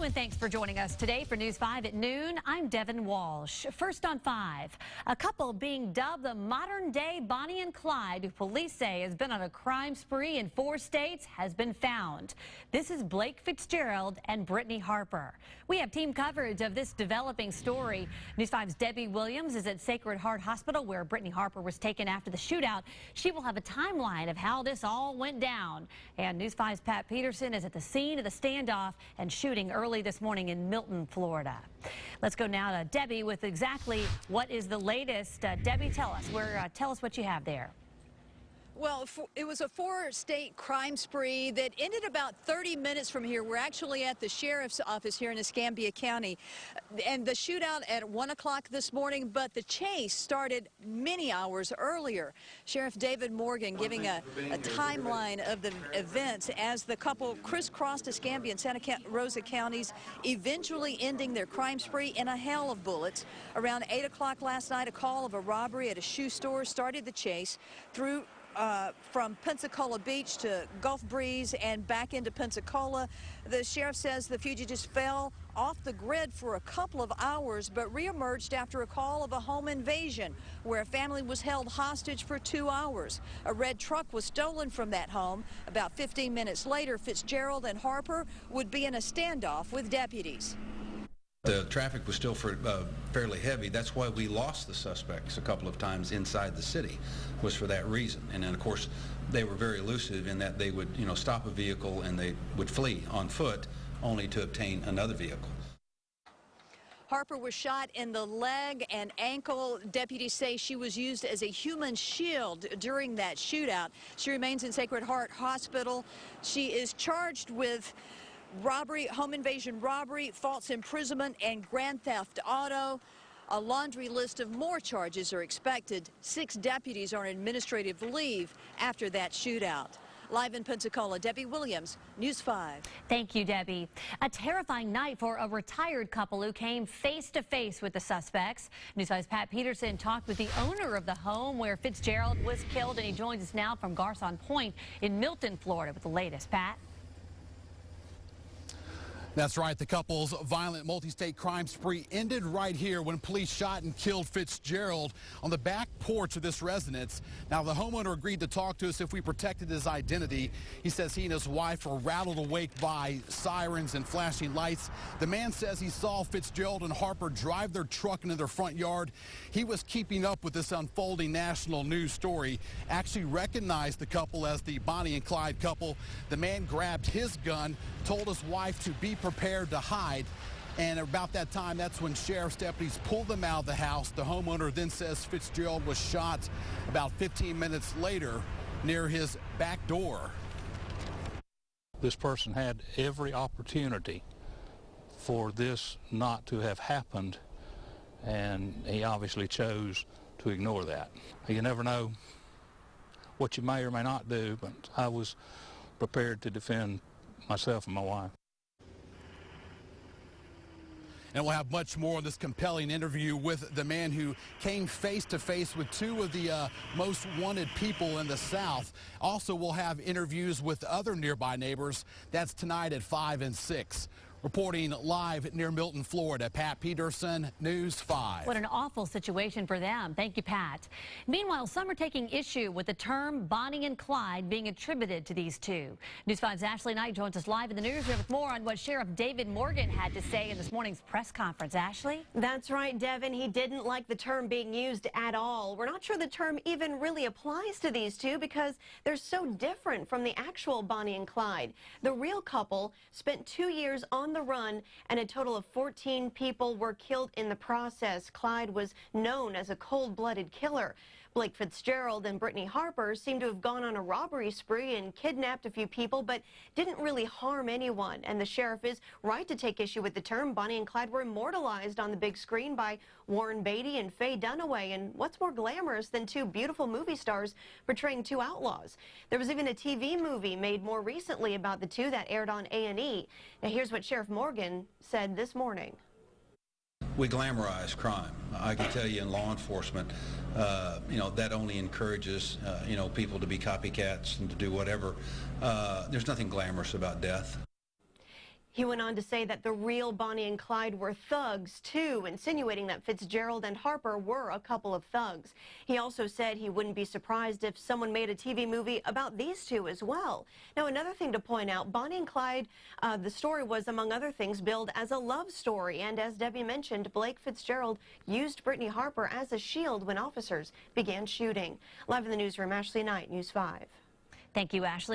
and thanks for joining us today for News 5 at noon. I'm Devin Walsh. First on 5, a couple being dubbed the modern-day Bonnie and Clyde, who police say has been on a crime spree in 4 states, has been found. This is Blake Fitzgerald and Brittany Harper. We have team coverage of this developing story. News 5's Debbie Williams is at Sacred Heart Hospital, where Brittany Harper was taken after the shootout. She will have a timeline of how this all went down. And News 5's Pat Peterson is at the scene of the standoff and shooting early this morning in Milton, Florida. Let's go now to Debbie with exactly what is the latest. Debbie, tell us what you have there. Well, it was a 4-state crime spree that ended about 30 minutes from here. We're actually at the sheriff's office here in Escambia County. And the shootout at 1 o'clock this morning, but the chase started many hours earlier. Sheriff David Morgan giving a timeline of the events as the couple crisscrossed Escambia and Santa Rosa counties, eventually ending their crime spree in a hail of bullets. Around 8 o'clock last night, a call of a robbery at a shoe store started the chase through from Pensacola Beach to Gulf Breeze and back into Pensacola. The sheriff says the fugitives fell off the grid for a couple of hours, but reemerged after a call of a home invasion where a family was held hostage for 2 hours. A red truck was stolen from that home. About 15 minutes later, Fitzgerald and Harper would be in a standoff with deputies. The traffic was still fairly heavy. That's why we lost the suspects a couple of times inside the city, was for that reason. And then, of course, they were very elusive in that they would, stop a vehicle and they would flee on foot only to obtain another vehicle. Harper was shot in the leg and ankle. Deputies say she was used as a human shield during that shootout. She remains in Sacred Heart Hospital. She is charged with robbery, home invasion robbery, false imprisonment, and grand theft auto. A laundry list of more charges are expected. 6 deputies are on administrative leave after that shootout. Live in Pensacola, Debbie Williams, News 5. Thank you, Debbie. A terrifying night for a retired couple who came face to face with the suspects. News 5's Pat Peterson talked with the owner of the home where Fitzgerald was killed, and he joins us now from Garson Point in Milton, Florida with the latest. Pat? That's right. The couple's violent multi-state crime spree ended right here when police shot and killed Fitzgerald on the back porch of this residence. Now, the homeowner agreed to talk to us if we protected his identity. He says he and his wife were rattled awake by sirens and flashing lights. The man says he saw Fitzgerald and Harper drive their truck into their front yard. He was keeping up with this unfolding national news story, actually recognized the couple as the Bonnie and Clyde couple. The man grabbed his gun, told his wife to be prepared to hide, and about that time, that's when sheriff's deputies pulled them out of the house. The homeowner then says Fitzgerald was shot about 15 minutes later near his back door. This person had every opportunity for this not to have happened, and he obviously chose to ignore that. You never know what you may or may not do, but I was prepared to defend myself and my wife. And we'll have much more on this compelling interview with the man who came face to face with 2 of the most wanted people in the South. Also, we'll have interviews with other nearby neighbors. That's tonight at 5 and 6. Reporting live near Milton, Florida, Pat Peterson, News 5. What an awful situation for them. Thank you, Pat. Meanwhile, some are taking issue with the term Bonnie and Clyde being attributed to these 2. News 5's Ashley Knight joins us live in the newsroom with more on what Sheriff David Morgan had to say in this morning's press conference. Ashley? That's right, Devin. He didn't like the term being used at all. We're not sure the term even really applies to these 2 because they're so different from the actual Bonnie and Clyde. The real couple spent 2 years on the run, and a total of 14 people were killed in the process. Clyde was known as a cold-blooded killer. Blake Fitzgerald and Brittany Harper seem to have gone on a robbery spree and kidnapped a few people, but didn't really harm anyone. And the sheriff is right to take issue with the term. Bonnie and Clyde were immortalized on the big screen by Warren Beatty and Faye Dunaway. And what's more glamorous than 2 beautiful movie stars portraying 2 outlaws? There was even a TV movie made more recently about the 2 that aired on A&E. Now here's what Sheriff Morgan said this morning. We glamorize crime. I can tell you in law enforcement, that only encourages, people to be copycats and to do whatever. There's nothing glamorous about death. He went on to say that the real Bonnie and Clyde were thugs, too, insinuating that Fitzgerald and Harper were a couple of thugs. He also said he wouldn't be surprised if someone made a TV movie about these two as well. Now, another thing to point out, Bonnie and Clyde, the story was, among other things, billed as a love story. And as Debbie mentioned, Blake Fitzgerald used Brittany Harper as a shield when officers began shooting. Live in the newsroom, Ashley Knight, News 5. Thank you, Ashley.